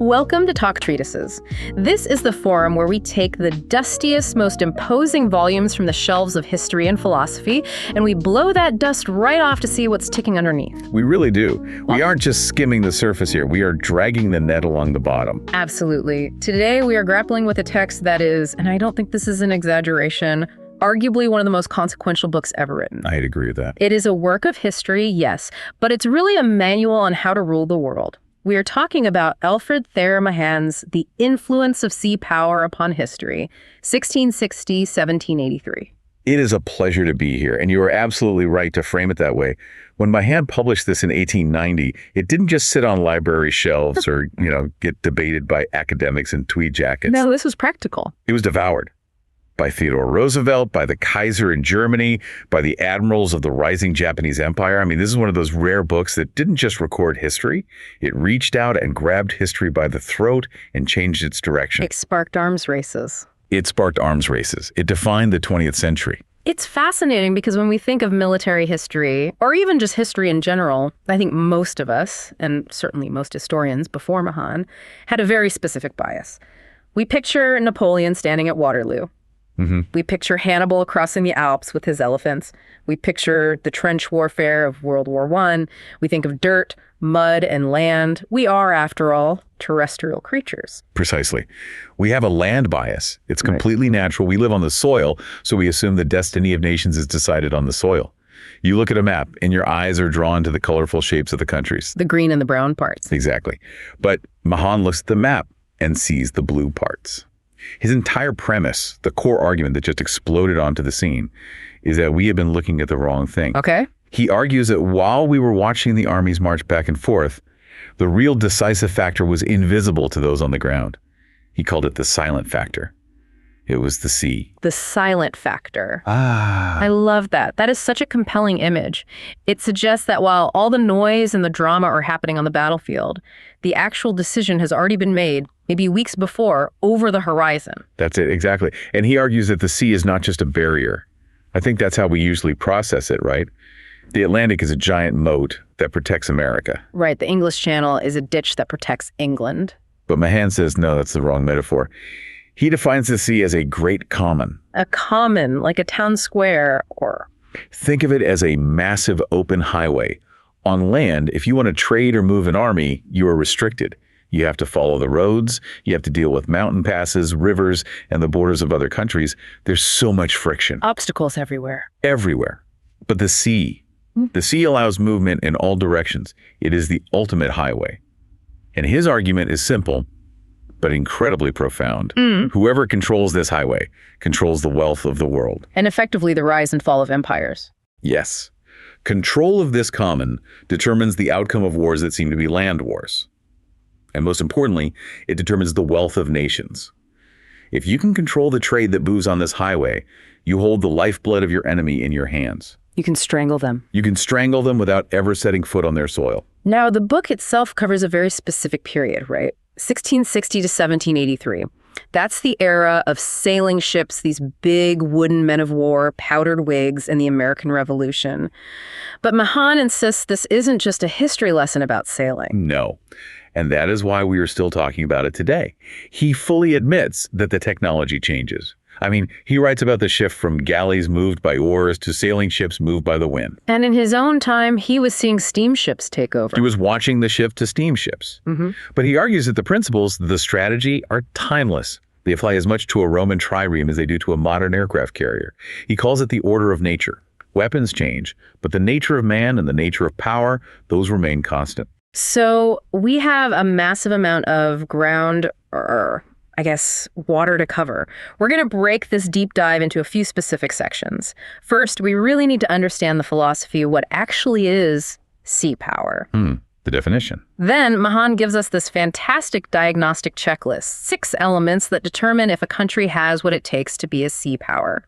Welcome to Talk Treatises. This is the forum where we take the dustiest, most imposing volumes from the shelves of history and philosophy, and we blow that dust right off to see what's ticking underneath. We really do. We aren't just skimming the surface here. We are dragging the net along the bottom. Absolutely. Today we are grappling with a text that is, and I don't think this is an exaggeration, arguably one of the most consequential books ever written. I'd agree with that. It is a work of history, yes, but it's really a manual on how to rule the world. We are talking about Alfred Thayer Mahan's The Influence of Sea Power Upon History, 1660-1783. It is a pleasure to be here, and you are absolutely right to frame it that way. When Mahan published this in 1890, it didn't just sit on library shelves or, get debated by academics in tweed jackets. No, this was practical. It was devoured by Theodore Roosevelt, by the Kaiser in Germany, by the admirals of the rising Japanese Empire. I mean, this is one of those rare books that didn't just record history. It reached out and grabbed history by the throat and changed its direction. It sparked arms races. It sparked arms races. It defined the 20th century. It's fascinating because when we think of military history, or even just history in general, I think most of us, and certainly most historians before Mahan, had a very specific bias. We picture Napoleon standing at Waterloo. We picture Hannibal crossing the Alps with his elephants. We picture the trench warfare of World War I. We think of dirt, mud, and land. We are, after all, terrestrial creatures. Precisely. We have a land bias. It's completely natural. We live on the soil, so we assume the destiny of nations is decided on the soil. You look at a map, and your eyes are drawn to the colorful shapes of the countries. The green and the brown parts. Exactly. But Mahan looks at the map and sees the blue parts. His entire premise, the core argument that just exploded onto the scene, is that we have been looking at the wrong thing. Okay. He argues that while we were watching the armies march back and forth, the real decisive factor was invisible to those on the ground. He called it the silent factor. It was the sea. The silent factor. I love that. That is such a compelling image. It suggests that while all the noise and the drama are happening on the battlefield, the actual decision has already been made, maybe weeks before, over the horizon. That's it, exactly. And he argues that the sea is not just a barrier. I think that's how we usually process it, right? The Atlantic is a giant moat that protects America. Right, the English Channel is a ditch that protects England. But Mahan says, no, that's the wrong metaphor. He defines the sea as a great common. A common, like a town square, or... Think of it as a massive open highway. On land, if you want to trade or move an army, you are restricted. You have to follow the roads, you have to deal with mountain passes, rivers, and the borders of other countries. There's so much friction. Obstacles everywhere. Everywhere. But the sea allows movement in all directions. It is the ultimate highway. And his argument is simple, but incredibly profound. Whoever controls this highway controls the wealth of the world. And effectively the rise and fall of empires. Yes. Control of this common determines the outcome of wars that seem to be land wars. And most importantly, it determines the wealth of nations. If you can control the trade that moves on this highway, you hold the lifeblood of your enemy in your hands. You can strangle them. You can strangle them without ever setting foot on their soil. Now, the book itself covers a very specific period, right? 1660 to 1783. That's the era of sailing ships, these big wooden men of war, powdered wigs, and the American Revolution. But Mahan insists this isn't just a history lesson about sailing. No. And that is why we are still talking about it today. He fully admits that the technology changes. I mean, he writes about the shift from galleys moved by oars to sailing ships moved by the wind. And in his own time, he was seeing steamships take over. He was watching the shift to steamships. But he argues that the principles, the strategy, are timeless. They apply as much to a Roman trireme as they do to a modern aircraft carrier. He calls it the order of nature. Weapons change, but the nature of man and the nature of power, those remain constant. So we have a massive amount of ground, or I guess water to cover. We're going to break this deep dive into a few specific sections. First, we really need to understand the philosophy of what actually is sea power. The definition. Then Mahan gives us this fantastic diagnostic checklist, 6 elements that determine if a country has what it takes to be a sea power.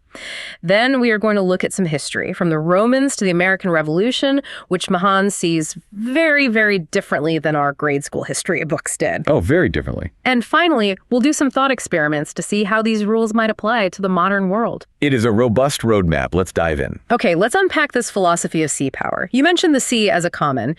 Then we are going to look at some history, from the Romans to the American Revolution, which Mahan sees very, very differently than our grade school history books did. Oh, very differently. And finally, we'll do some thought experiments to see how these rules might apply to the modern world. It is a robust roadmap. Let's dive in. Okay, let's unpack this philosophy of sea power. You mentioned the sea as a common.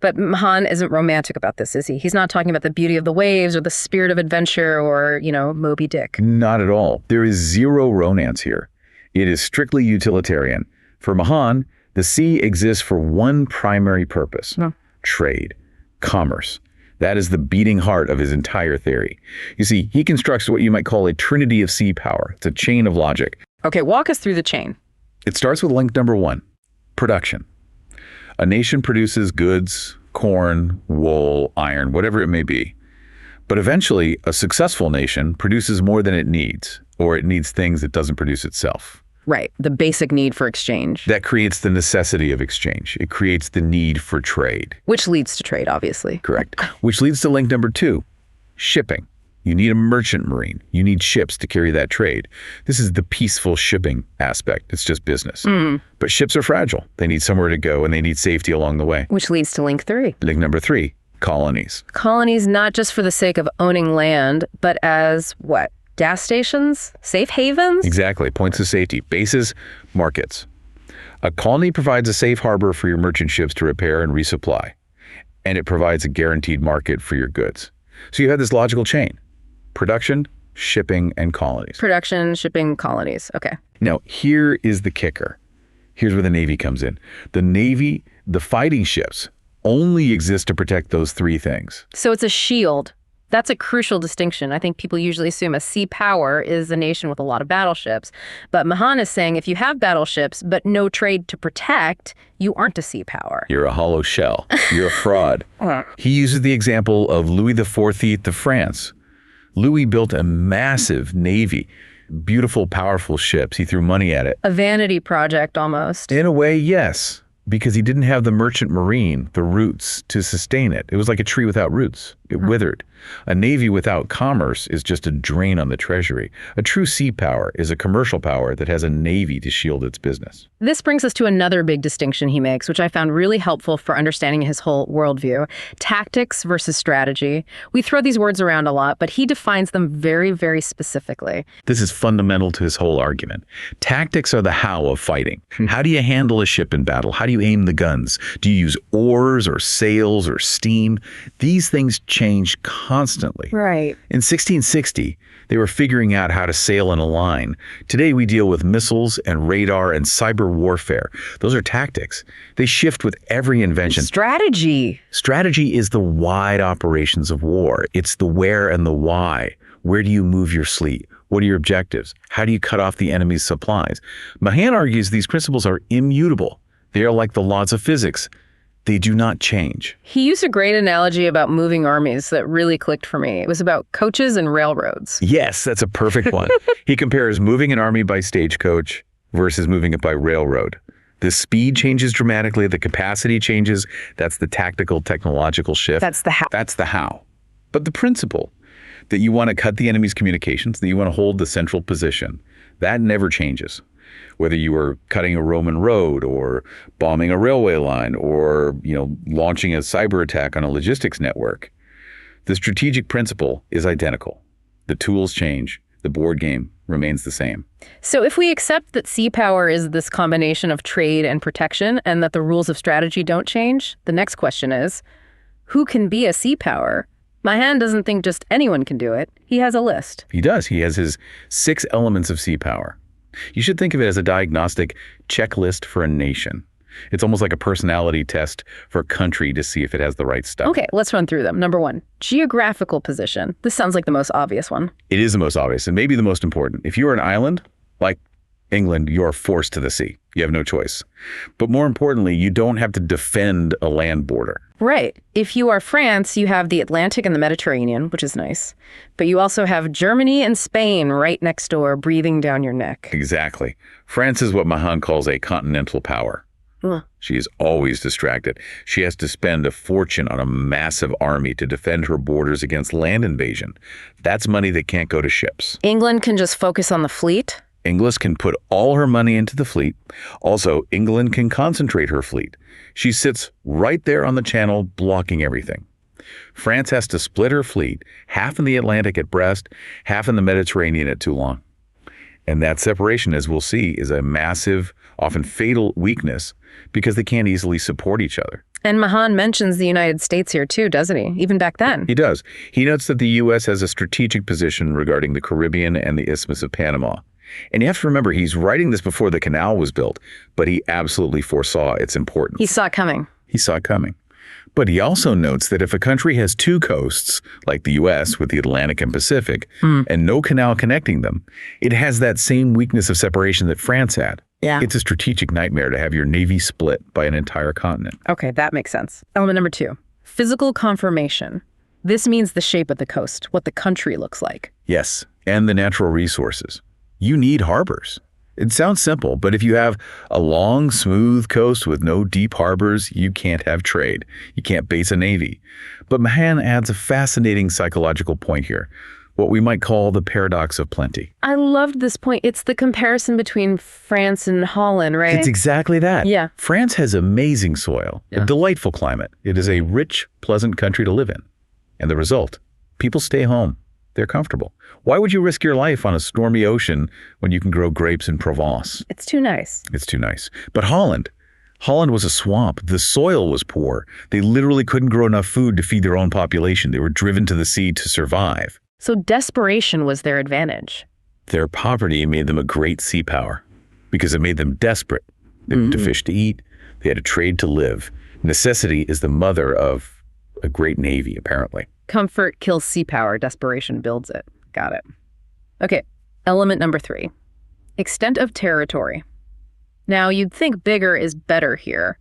But Mahan isn't romantic about this, is he? He's not talking about the beauty of the waves or the spirit of adventure or, Moby Dick. Not at all. There is zero romance here. It is strictly utilitarian. For Mahan, the sea exists for one primary purpose: trade, commerce. That is the beating heart of his entire theory. You see, he constructs what you might call a trinity of sea power. It's a chain of logic. Okay, walk us through the chain. It starts with link number 1, production. A nation produces goods, corn, wool, iron, whatever it may be. But eventually, a successful nation produces more than it needs, or it needs things it doesn't produce itself. Right, the basic need for exchange. That creates the necessity of exchange. It creates the need for trade. Which leads to trade, obviously. Correct. Which leads to link number 2, shipping. You need a merchant marine. You need ships to carry that trade. This is the peaceful shipping aspect. It's just business. But ships are fragile. They need somewhere to go, and they need safety along the way. Which leads to link 3. Link number 3, colonies. Colonies not just for the sake of owning land, but as what? Gas stations? Safe havens? Exactly. Points of safety. Bases, markets. A colony provides a safe harbor for your merchant ships to repair and resupply. And it provides a guaranteed market for your goods. So you have this logical chain: production, shipping, and colonies. Production, shipping, colonies. Okay. Now, here is the kicker. Here's where the Navy comes in. The Navy, the fighting ships, only exist to protect those 3 things. So it's a shield. That's a crucial distinction. I think people usually assume a sea power is a nation with a lot of battleships. But Mahan is saying if you have battleships but no trade to protect, you aren't a sea power. You're a hollow shell. You're a fraud. He uses the example of Louis XIV of France. Louis built a massive navy, beautiful, powerful ships. He threw money at it. A vanity project almost. In a way, yes, because he didn't have the merchant marine, the roots, to sustain it. It was like a tree without roots. It withered. A navy without commerce is just a drain on the treasury. A true sea power is a commercial power that has a navy to shield its business. This brings us to another big distinction he makes, which I found really helpful for understanding his whole worldview: tactics versus strategy. We throw these words around a lot, but he defines them very, very specifically. This is fundamental to his whole argument. Tactics are the how of fighting. How do you handle a ship in battle? How do you aim the guns? Do you use oars or sails or steam? These things change constantly. Right. In 1660, they were figuring out how to sail in a line. Today, we deal with missiles and radar and cyber warfare. Those are tactics. They shift with every invention. Strategy. Strategy is the wide operations of war. It's the where and the why. Where do you move your fleet? What are your objectives? How do you cut off the enemy's supplies? Mahan argues these principles are immutable. They are like the laws of physics. They do not change. He used a great analogy about moving armies that really clicked for me. It was about coaches and railroads. Yes, that's a perfect one. He compares moving an army by stagecoach versus moving it by railroad. The speed changes dramatically. The capacity changes. That's the tactical, technological shift. That's the how. That's the how. But the principle that you want to cut the enemy's communications, that you want to hold the central position, that never changes. Whether you were cutting a Roman road or bombing a railway line or, launching a cyber attack on a logistics network, the strategic principle is identical. The tools change. The board game remains the same. So if we accept that sea power is this combination of trade and protection and that the rules of strategy don't change, the next question is, who can be a sea power? Mahan doesn't think just anyone can do it. He has a list. He does. He has his 6 elements of sea power. You should think of it as a diagnostic checklist for a nation. It's almost like a personality test for a country to see if it has the right stuff. Okay, let's run through them. Number 1, geographical position. This sounds like the most obvious one. It is the most obvious and maybe the most important. If you're an island, like England, you're forced to the sea. You have no choice. But more importantly, you don't have to defend a land border. Right. If you are France, you have the Atlantic and the Mediterranean, which is nice. But you also have Germany and Spain right next door, breathing down your neck. Exactly. France is what Mahan calls a continental power. She is always distracted. She has to spend a fortune on a massive army to defend her borders against land invasion. That's money that can't go to ships. England can just focus on the fleet? England can put all her money into the fleet. Also, England can concentrate her fleet. She sits right there on the channel, blocking everything. France has to split her fleet, half in the Atlantic at Brest, half in the Mediterranean at Toulon. And that separation, as we'll see, is a massive, often fatal weakness because they can't easily support each other. And Mahan mentions the United States here too, doesn't he? Even back then. He does. He notes that the U.S. has a strategic position regarding the Caribbean and the Isthmus of Panama. And you have to remember, he's writing this before the canal was built, but he absolutely foresaw its importance. He saw it coming. He saw it coming. But he also notes that if a country has two coasts, like the U.S. with the Atlantic and Pacific, and no canal connecting them, it has that same weakness of separation that France had. Yeah. It's a strategic nightmare to have your navy split by an entire continent. Okay, that makes sense. Element number 2, physical conformation. This means the shape of the coast, what the country looks like. Yes, and the natural resources. You need harbors. It sounds simple, but if you have a long, smooth coast with no deep harbors, you can't have trade. You can't base a navy. But Mahan adds a fascinating psychological point here, what we might call the paradox of plenty. I loved this point. It's the comparison between France and Holland, right? It's exactly that. Yeah. France has amazing soil, a delightful climate. It is a rich, pleasant country to live in. And the result, people stay home. They're comfortable. Why would you risk your life on a stormy ocean when you can grow grapes in Provence? It's too nice. It's too nice. But Holland was a swamp. The soil was poor. They literally couldn't grow enough food to feed their own population. They were driven to the sea to survive. So desperation was their advantage. Their poverty made them a great sea power because it made them desperate. They had to fish to eat. They had to trade to live. Necessity is the mother of a great navy, apparently. Comfort kills sea power. Desperation builds it. Got it. Okay, element number 3, extent of territory. Now, you'd think bigger is better here.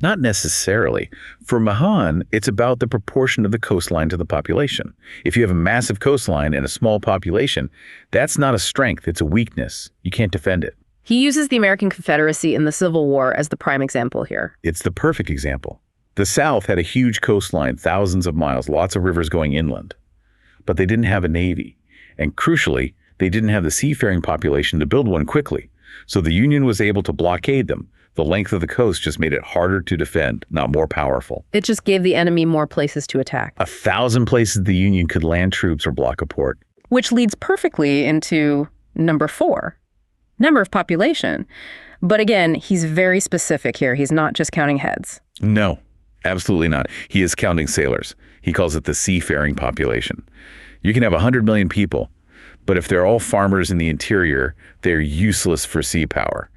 Not necessarily. For Mahan, it's about the proportion of the coastline to the population. If you have a massive coastline and a small population, that's not a strength, it's a weakness. You can't defend it. He uses the American Confederacy in the Civil War as the prime example here. It's the perfect example. The South had a huge coastline, thousands of miles, lots of rivers going inland. But they didn't have a navy. And crucially, they didn't have the seafaring population to build one quickly. So the Union was able to blockade them. The length of the coast just made it harder to defend, not more powerful. It just gave the enemy more places to attack. 1,000 places the Union could land troops or block a port. Which leads perfectly into number 4, number of population. But again, he's very specific here. He's not just counting heads. No, absolutely not. He is counting sailors. He calls it the seafaring population. You can have 100 million people, but if they're all farmers in the interior, they're useless for sea power.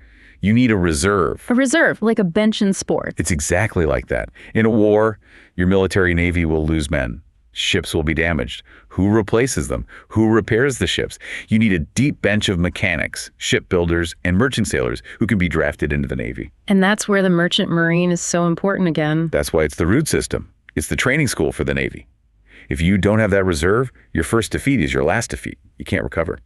You need a reserve. A reserve, like a bench in sports. It's exactly like that. In a war, your military navy will lose men. Ships will be damaged. Who replaces them? Who repairs the ships? You need a deep bench of mechanics, shipbuilders, and merchant sailors who can be drafted into the Navy. And that's where the merchant marine is so important again. That's why it's the root system. It's the training school for the Navy. If you don't have that reserve, your first defeat is your last defeat. You can't recover.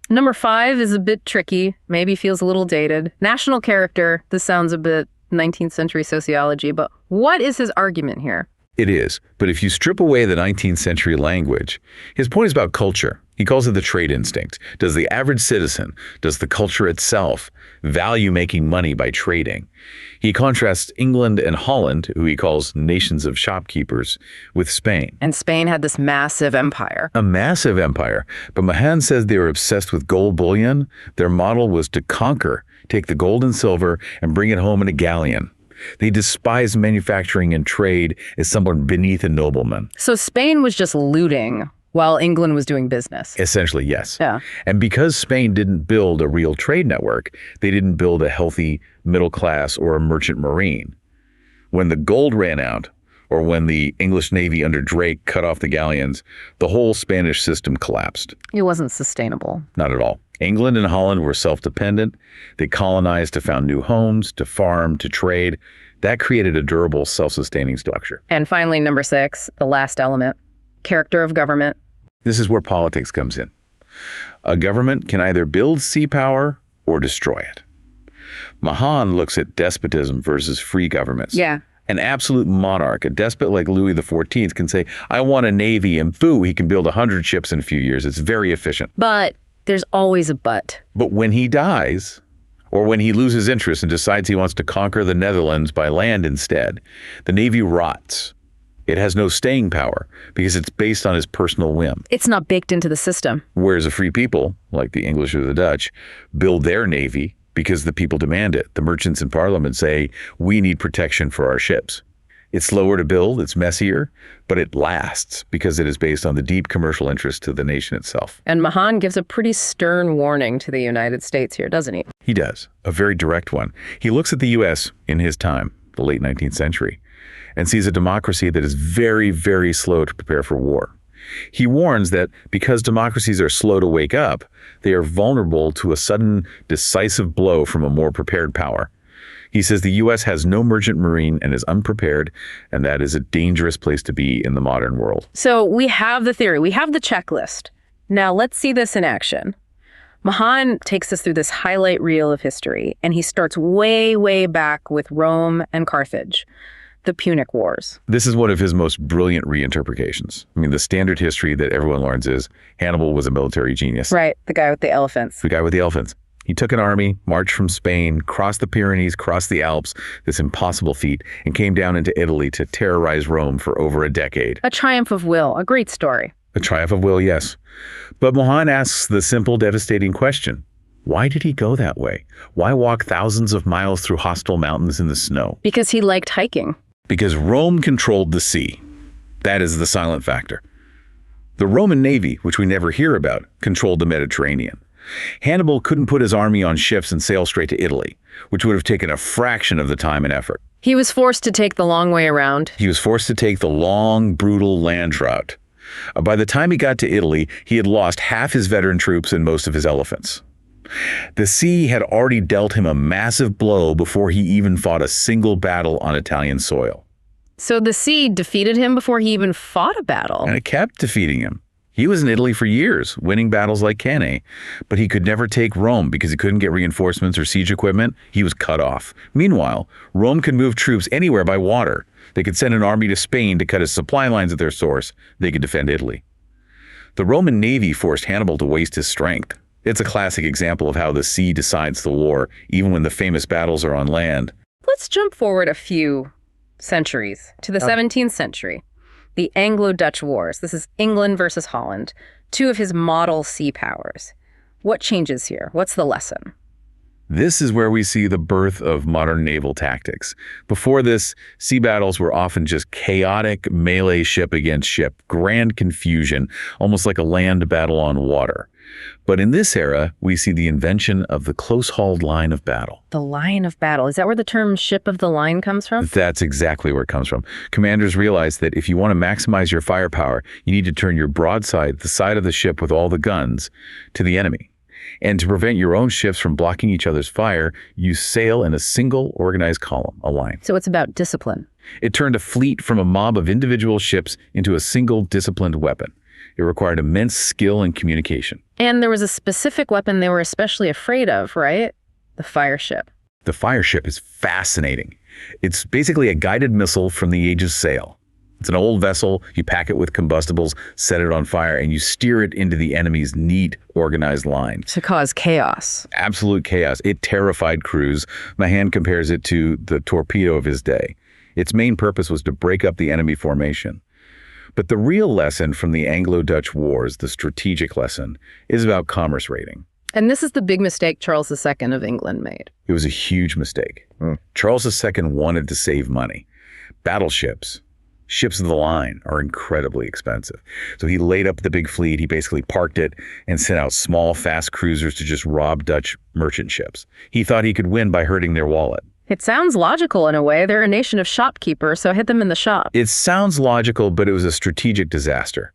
Number 5 is a bit tricky, maybe feels a little dated. National character. This sounds a bit 19th century sociology, but what is his argument here? It is, but if you strip away the 19th century language, his point is about culture. He calls it the trade instinct. Does the average citizen, does the culture itself value making money by trading? He contrasts England and Holland, who he calls nations of shopkeepers, with Spain. And Spain had this massive empire. A massive empire. But Mahan says they were obsessed with gold bullion. Their model was to conquer, take the gold and silver, and bring it home in a galleon. They despised manufacturing and trade as someone beneath a nobleman. So Spain was just looting while England was doing business. Essentially, yes. Yeah. And because Spain didn't build a real trade network, they didn't build a healthy middle class or a merchant marine. When the gold ran out, or when the English Navy under Drake cut off the galleons, the whole Spanish system collapsed. It wasn't sustainable. Not at all. England and Holland were self-dependent. They colonized to found new homes, to farm, to trade. That created a durable, self-sustaining structure. And finally, number 6, the last element, character of government. This is where politics comes in. A government can either build sea power or destroy it. Mahan looks at despotism versus free governments. Yeah. An absolute monarch, a despot like Louis XIV, can say, I want a navy, and boo, he can build 100 ships in a few years. It's very efficient. But there's always a but. But when he dies, or when he loses interest and decides he wants to conquer the Netherlands by land instead, the navy rots. It has no staying power because it's based on his personal whim. It's not baked into the system. Whereas the free people, like the English or the Dutch, build their navy because the people demand it. The merchants in Parliament say, we need protection for our ships. It's slower to build, it's messier, but it lasts because it is based on the deep commercial interest to the nation itself. And Mahan gives a pretty stern warning to the United States here, doesn't he? He does, a very direct one. He looks at the U.S. in his time, the late 19th century, and sees a democracy that is very, very slow to prepare for war. He warns that because democracies are slow to wake up, they are vulnerable to a sudden, decisive blow from a more prepared power. He says the U.S. has no merchant marine and is unprepared, and that is a dangerous place to be in the modern world. So we have the theory, we have the checklist. Now let's see this in action. Mahan takes us through this highlight reel of history, and he starts way, way back with Rome and Carthage, the Punic Wars. This is one of his most brilliant reinterpretations. I mean, the standard history that everyone learns is Hannibal was a military genius. Right, the guy with the elephants. The guy with the elephants. He took an army, marched from Spain, crossed the Pyrenees, crossed the Alps, this impossible feat, and came down into Italy to terrorize Rome for over a decade. A triumph of will, a great story. A triumph of will, yes. But Mahan asks the simple, devastating question. Why did he go that way? Why walk thousands of miles through hostile mountains in the snow? Because he liked hiking. Because Rome controlled the sea. That is the silent factor. The Roman Navy, which we never hear about, controlled the Mediterranean. Hannibal couldn't put his army on ships and sail straight to Italy, which would have taken a fraction of the time and effort. He was forced to take the long way around. He was forced to take the long, brutal land route. By the time he got to Italy, he had lost half his veteran troops and most of his elephants. The sea had already dealt him a massive blow before he even fought a single battle on Italian soil. So the sea defeated him before he even fought a battle. And it kept defeating him. He was in Italy for years, winning battles like Cannae, but he could never take Rome because he couldn't get reinforcements or siege equipment. He was cut off. Meanwhile, Rome could move troops anywhere by water. They could send an army to Spain to cut his supply lines at their source. They could defend Italy. The Roman Navy forced Hannibal to waste his strength. It's a classic example of how the sea decides the war, even when the famous battles are on land. Let's jump forward a few centuries to the 17th century. The Anglo-Dutch Wars. This is England versus Holland, two of his model sea powers. What changes here? What's the lesson? This is where we see the birth of modern naval tactics. Before this, sea battles were often just chaotic melee ship against ship, grand confusion, almost like a land battle on water. But in this era, we see the invention of the close-hauled line of battle. The line of battle. Is that where the term ship of the line comes from? That's exactly where it comes from. Commanders realized that if you want to maximize your firepower, you need to turn your broadside, the side of the ship with all the guns, to the enemy. And to prevent your own ships from blocking each other's fire, you sail in a single organized column, a line. So it's about discipline. It turned a fleet from a mob of individual ships into a single disciplined weapon. It required immense skill and communication. And there was a specific weapon they were especially afraid of, right? The fire ship. The fire ship is fascinating. It's basically a guided missile from the age of sail. It's an old vessel, you pack it with combustibles, set it on fire, and you steer it into the enemy's neat, organized line. To cause chaos. Absolute chaos. It terrified crews. Mahan compares it to the torpedo of his day. Its main purpose was to break up the enemy formation. But the real lesson from the Anglo-Dutch Wars, the strategic lesson, is about commerce raiding. And this is the big mistake Charles II of England made. It was a huge mistake. Charles II wanted to save money. Battleships, ships of the line, are incredibly expensive. So he laid up the big fleet, he basically parked it, and sent out small, fast cruisers to just rob Dutch merchant ships. He thought he could win by hurting their wallet. It sounds logical in a way. They're a nation of shopkeepers, so hit them in the shop. It sounds logical, but it was a strategic disaster.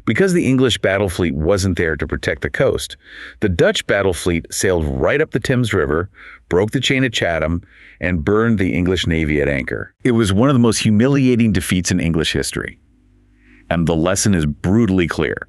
Because the English battle fleet wasn't there to protect the coast, the Dutch battle fleet sailed right up the Thames River, broke the chain at Chatham, and burned the English navy at anchor. It was one of the most humiliating defeats in English history. And the lesson is brutally clear.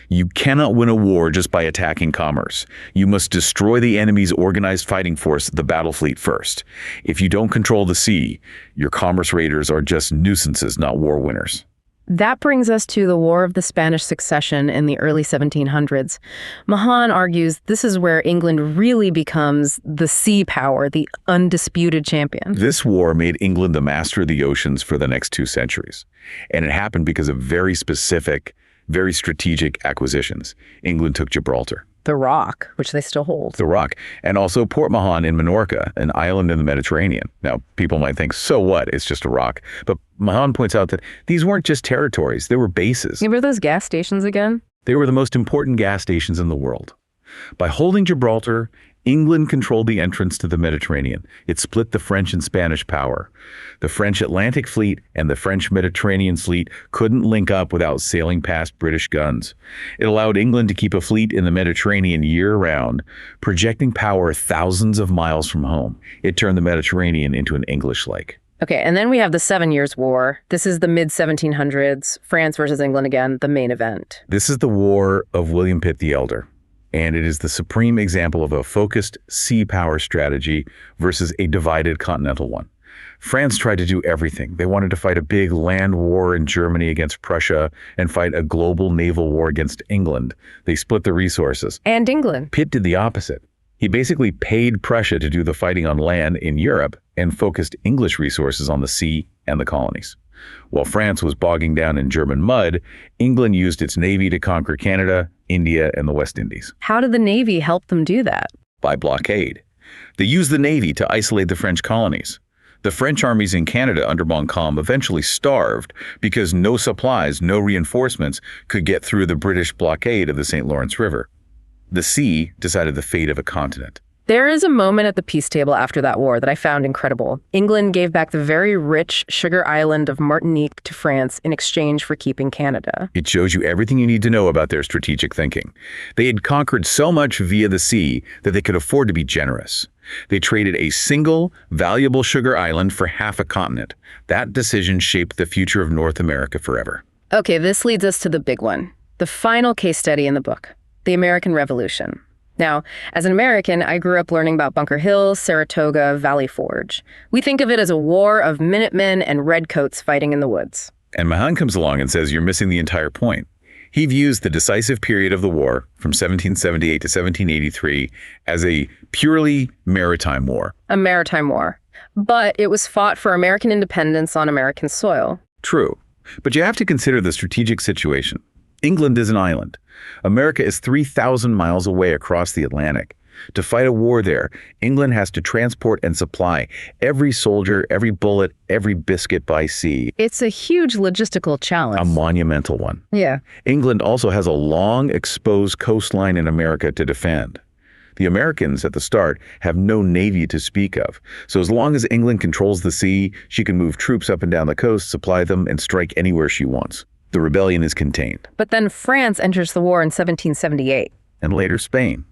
You cannot win a war just by attacking commerce. You must destroy the enemy's organized fighting force, the battle fleet, first. If you don't control the sea, your commerce raiders are just nuisances, not war winners. That brings us to the War of the Spanish Succession in the early 1700s. Mahan argues this is where England really becomes the sea power, the undisputed champion. This war made England the master of the oceans for the next 2 centuries. And it happened because of very specific, very strategic acquisitions. England took Gibraltar. The Rock, which they still hold. The Rock, and also Port Mahon in Minorca, an island in the Mediterranean. Now, people might think, so what? It's just a rock. But Mahan points out that these weren't just territories, they were bases. Remember those gas stations again? They were the most important gas stations in the world. By holding Gibraltar, England controlled the entrance to the Mediterranean. It split the French and Spanish power. The French Atlantic Fleet and the French Mediterranean Fleet couldn't link up without sailing past British guns. It allowed England to keep a fleet in the Mediterranean year-round, projecting power thousands of miles from home. It turned the Mediterranean into an English lake. Okay, and then we have the 7 Years' War. This is the mid-1700s, France versus England again, the main event. This is the War of William Pitt the Elder. And it is the supreme example of a focused sea power strategy versus a divided continental one. France tried to do everything. They wanted to fight a big land war in Germany against Prussia and fight a global naval war against England. They split the resources. And England. Pitt did the opposite. He basically paid Prussia to do the fighting on land in Europe and focused English resources on the sea and the colonies. While France was bogging down in German mud, England used its navy to conquer Canada, India, and the West Indies. How did the Navy help them do that? By blockade. They used the navy to isolate the French colonies. The French armies in Canada under Montcalm eventually starved because no supplies, no reinforcements could get through the British blockade of the St. Lawrence River. The sea decided the fate of a continent. There is a moment at the peace table after that war that I found incredible. England gave back the very rich sugar island of Martinique to France in exchange for keeping Canada. It shows you everything you need to know about their strategic thinking. They had conquered so much via the sea that they could afford to be generous. They traded a single, valuable sugar island for half a continent. That decision shaped the future of North America forever. Okay, this leads us to the big one, the final case study in the book, the American Revolution. Now, as an American, I grew up learning about Bunker Hill, Saratoga, Valley Forge. We think of it as a war of Minutemen and Redcoats fighting in the woods. And Mahan comes along and says you're missing the entire point. He views the decisive period of the war, from 1778 to 1783, as a purely maritime war. A maritime war. But it was fought for American independence on American soil. True. But you have to consider the strategic situation. England is an island. America is 3,000 miles away across the Atlantic. To fight a war there, England has to transport and supply every soldier, every bullet, every biscuit by sea. It's a huge logistical challenge. A monumental one. Yeah. England also has a long, exposed coastline in America to defend. The Americans, at the start, have no navy to speak of. So as long as England controls the sea, she can move troops up and down the coast, supply them, and strike anywhere she wants. The rebellion is contained. But then France enters the war in 1778. And later Spain.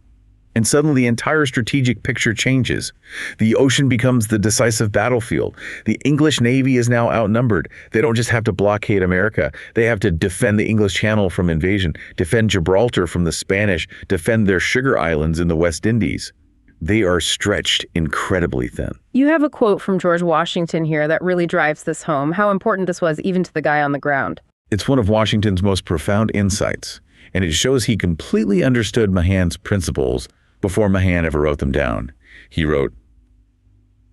And suddenly the entire strategic picture changes. The ocean becomes the decisive battlefield. The English Navy is now outnumbered. They don't just have to blockade America. They have to defend the English Channel from invasion, defend Gibraltar from the Spanish, defend their sugar islands in the West Indies. They are stretched incredibly thin. You have a quote from George Washington here that really drives this home, how important this was even to the guy on the ground. It's one of Washington's most profound insights, and it shows he completely understood Mahan's principles before Mahan ever wrote them down. He wrote,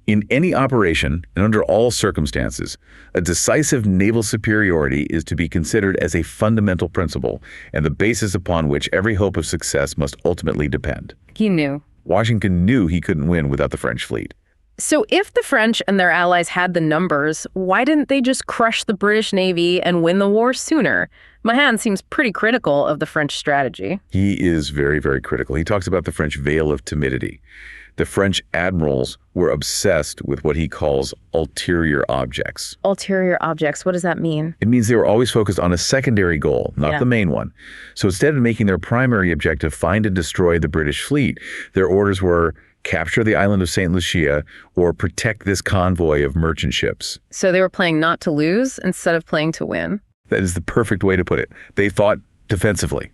"In any operation and under all circumstances, a decisive naval superiority is to be considered as a fundamental principle and the basis upon which every hope of success must ultimately depend." He knew. Washington knew he couldn't win without the French fleet. So if the French and their allies had the numbers, why didn't they just crush the British Navy and win the war sooner? Mahan seems pretty critical of the French strategy. He is very, very critical. He talks about the French veil of timidity. The French admirals were obsessed with what he calls ulterior objects. Ulterior objects, what does that mean? It means they were always focused on a secondary goal, not the main one. So instead of making their primary objective find and destroy the British fleet, their orders were capture the island of St. Lucia or protect this convoy of merchant ships. So they were playing not to lose instead of playing to win. That is the perfect way to put it. They fought defensively.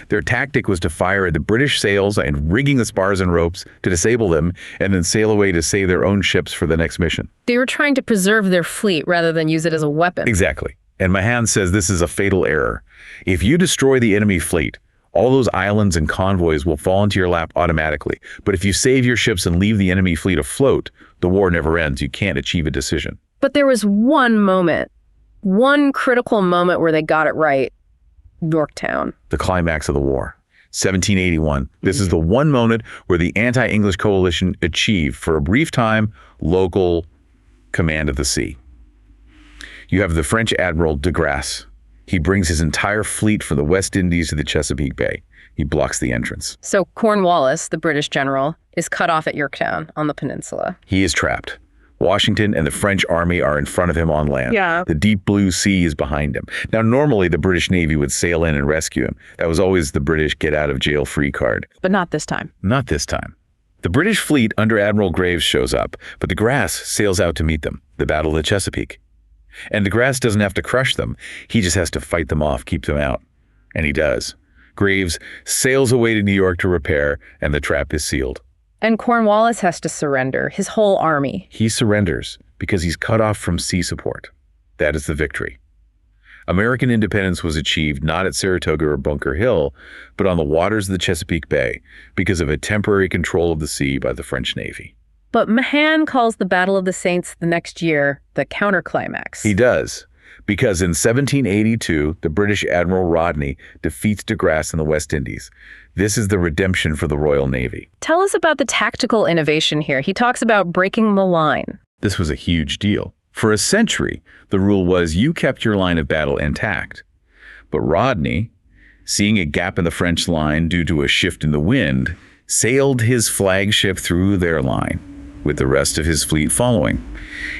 Their tactic was to fire at the British sails and rigging the spars and ropes to disable them and then sail away to save their own ships for the next mission. They were trying to preserve their fleet rather than use it as a weapon. Exactly. And Mahan says this is a fatal error. If you destroy the enemy fleet, all those islands and convoys will fall into your lap automatically. But if you save your ships and leave the enemy fleet afloat, the war never ends. You can't achieve a decision. But there was one moment, one critical moment where they got it right. Yorktown. The climax of the war. 1781. This is the one moment where the anti-English coalition achieved, for a brief time, local command of the sea. You have the French Admiral de Grasse. He brings his entire fleet from the West Indies to the Chesapeake Bay. He blocks the entrance. So Cornwallis, the British general, is cut off at Yorktown on the peninsula. He is trapped. Washington and the French army are in front of him on land. Yeah. The deep blue sea is behind him. Now, normally the British Navy would sail in and rescue him. That was always the British get-out-of-jail-free card. But not this time. Not this time. The British fleet under Admiral Graves shows up, but de Grasse sails out to meet them, the Battle of the Chesapeake. And de Grasse doesn't have to crush them. He just has to fight them off, keep them out. And he does. Graves sails away to New York to repair, and the trap is sealed. And Cornwallis has to surrender, his whole army. He surrenders because he's cut off from sea support. That is the victory. American independence was achieved not at Saratoga or Bunker Hill, but on the waters of the Chesapeake Bay because of a temporary control of the sea by the French Navy. But Mahan calls the Battle of the Saints the next year the counterclimax. He does, because in 1782, the British Admiral Rodney defeats de Grasse in the West Indies. This is the redemption for the Royal Navy. Tell us about the tactical innovation here. He talks about breaking the line. This was a huge deal. For a century, the rule was you kept your line of battle intact. But Rodney, seeing a gap in the French line due to a shift in the wind, sailed his flagship through their line, with the rest of his fleet following.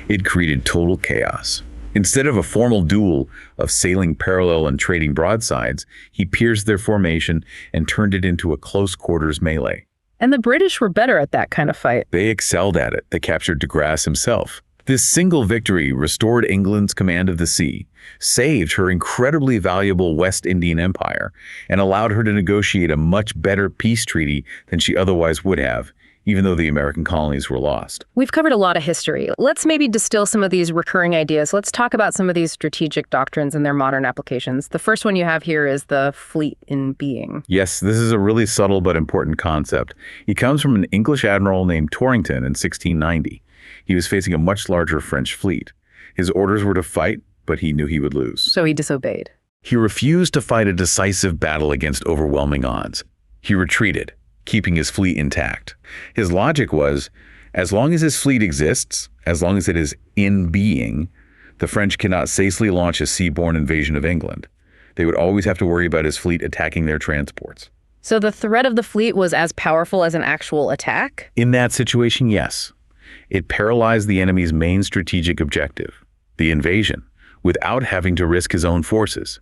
It created total chaos. Instead of a formal duel of sailing parallel and trading broadsides, he pierced their formation and turned it into a close-quarters melee. And the British were better at that kind of fight. They excelled at it. They captured de Grasse himself. This single victory restored England's command of the sea, saved her incredibly valuable West Indian Empire, and allowed her to negotiate a much better peace treaty than she otherwise would have, even though the American colonies were lost. We've covered a lot of history. Let's maybe distill some of these recurring ideas. Let's talk about some of these strategic doctrines and their modern applications. The first one you have here is the fleet in being. Yes, this is a really subtle but important concept. He comes from an English admiral named Torrington in 1690. He was facing a much larger French fleet. His orders were to fight, but he knew he would lose. So he disobeyed. He refused to fight a decisive battle against overwhelming odds. He retreated, keeping his fleet intact. His logic was, as long as his fleet exists, as long as it is in being, the French cannot safely launch a seaborne invasion of England. They would always have to worry about his fleet attacking their transports. So the threat of the fleet was as powerful as an actual attack? In that situation, yes. It paralyzed the enemy's main strategic objective, the invasion, without having to risk his own forces.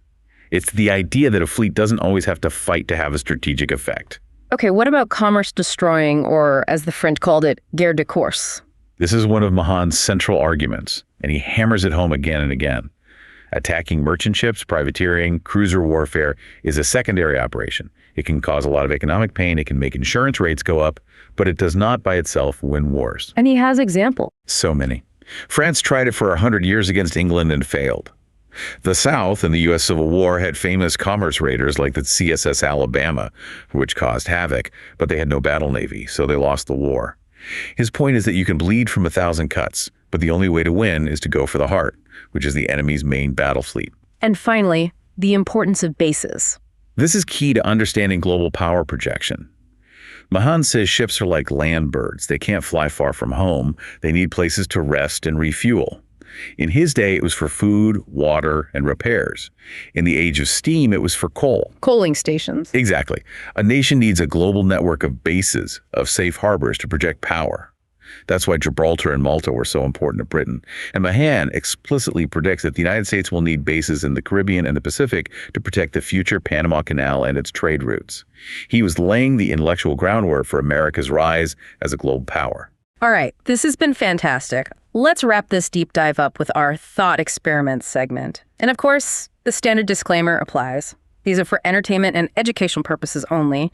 It's the idea that a fleet doesn't always have to fight to have a strategic effect. Okay, what about commerce destroying, or as the French called it, guerre de course? This is one of Mahan's central arguments, and he hammers it home again and again. Attacking merchant ships, privateering, cruiser warfare is a secondary operation. It can cause a lot of economic pain, it can make insurance rates go up, but it does not by itself win wars. And he has examples. So many. France tried it for 100 years against England and failed. The South in the U.S. Civil War had famous commerce raiders like the CSS Alabama, which caused havoc, but they had no battle navy, so they lost the war. His point is that you can bleed from 1,000 cuts, but the only way to win is to go for the heart, which is the enemy's main battle fleet. And finally, the importance of bases. This is key to understanding global power projection. Mahan says ships are like land birds. They can't fly far from home. They need places to rest and refuel. In his day, it was for food, water, and repairs. In the age of steam, it was for coal. Coaling stations. Exactly. A nation needs a global network of bases, of safe harbors to project power. That's why Gibraltar and Malta were so important to Britain. And Mahan explicitly predicts that the United States will need bases in the Caribbean and the Pacific to protect the future Panama Canal and its trade routes. He was laying the intellectual groundwork for America's rise as a global power. All right, this has been fantastic. Let's wrap this deep dive up with our thought experiment segment. And of course, the standard disclaimer applies. These are for entertainment and educational purposes only.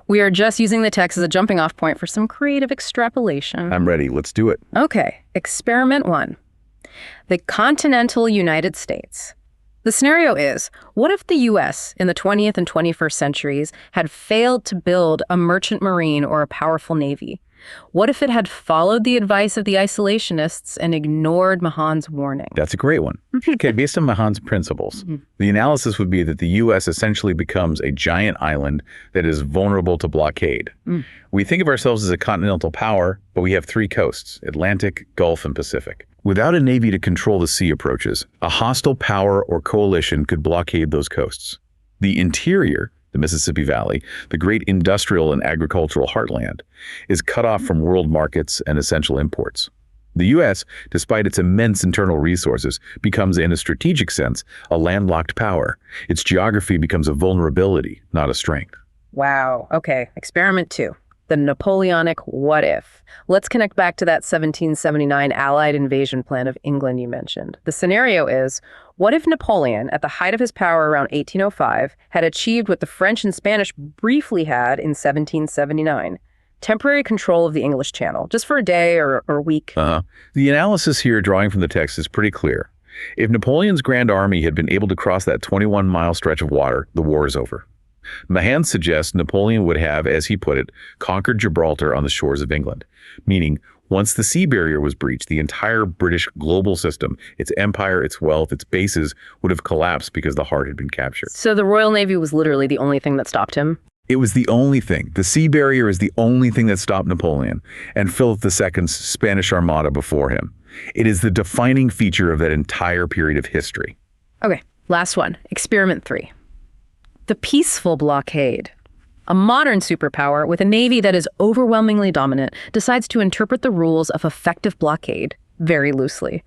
We are just using the text as a jumping off point for some creative extrapolation. I'm ready. Let's do it. Okay, experiment 1. The continental United States. The scenario is, what if the U.S. in the 20th and 21st centuries had failed to build a merchant marine or a powerful navy? What if it had followed the advice of the isolationists and ignored Mahan's warning? That's a great one. Okay, based on Mahan's principles, the analysis would be that the U.S. essentially becomes a giant island that is vulnerable to blockade. We think of ourselves as a continental power, but we have three coasts: Atlantic, Gulf, and Pacific. Without a navy to control the sea approaches, a hostile power or coalition could blockade those coasts. The interior, the Mississippi Valley, the great industrial and agricultural heartland, is cut off from world markets and essential imports. The U.S., despite its immense internal resources, becomes, in a strategic sense, a landlocked power. Its geography becomes a vulnerability, not a strength. Wow. Okay. Experiment 2. The Napoleonic what if. Let's connect back to that 1779 Allied invasion plan of England you mentioned. The scenario is, what if Napoleon, at the height of his power around 1805, had achieved what the French and Spanish briefly had in 1779? Temporary control of the English Channel, just for a day or a week. The analysis here, drawing from the text, is pretty clear. If Napoleon's Grand Army had been able to cross that 21-mile stretch of water, the war is over. Mahan suggests Napoleon would have, as he put it, conquered Gibraltar on the shores of England, meaning once the sea barrier was breached, the entire British global system, its empire, its wealth, its bases, would have collapsed because the heart had been captured. So the Royal Navy was literally the only thing that stopped him? It was the only thing. The sea barrier is the only thing that stopped Napoleon and Philip II's Spanish Armada before him. It is the defining feature of that entire period of history. Okay, last one. Experiment 3. The peaceful blockade. A modern superpower with a navy that is overwhelmingly dominant decides to interpret the rules of effective blockade very loosely.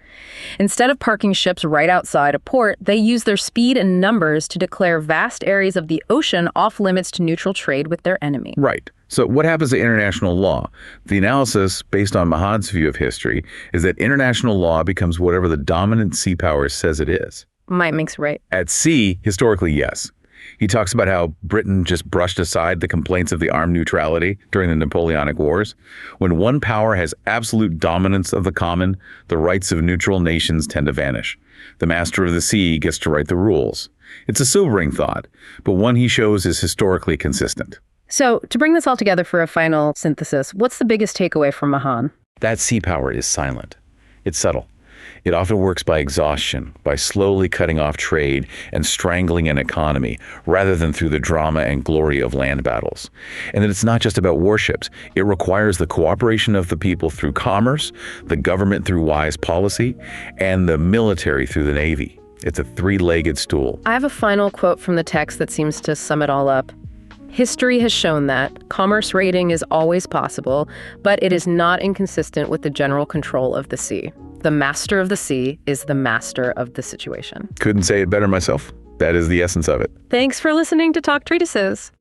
Instead of parking ships right outside a port, they use their speed and numbers to declare vast areas of the ocean off limits to neutral trade with their enemy. Right. So what happens to international law? The analysis, based on Mahan's view of history, is that international law becomes whatever the dominant sea power says it is. Might makes right. At sea, historically, yes. He talks about how Britain just brushed aside the complaints of the armed neutrality during the Napoleonic Wars. When one power has absolute dominance of the common, the rights of neutral nations tend to vanish. The master of the sea gets to write the rules. It's a sobering thought, but one he shows is historically consistent. So, to bring this all together for a final synthesis, what's the biggest takeaway from Mahan? That sea power is silent. It's subtle. It often works by exhaustion, by slowly cutting off trade and strangling an economy, rather than through the drama and glory of land battles. And that it's not just about warships. It requires the cooperation of the people through commerce, the government through wise policy, and the military through the navy. It's a three-legged stool. I have a final quote from the text that seems to sum it all up. History has shown that commerce raiding is always possible, but it is not inconsistent with the general control of the sea. The master of the sea is the master of the situation. Couldn't say it better myself. That is the essence of it. Thanks for listening to Talk Treatises.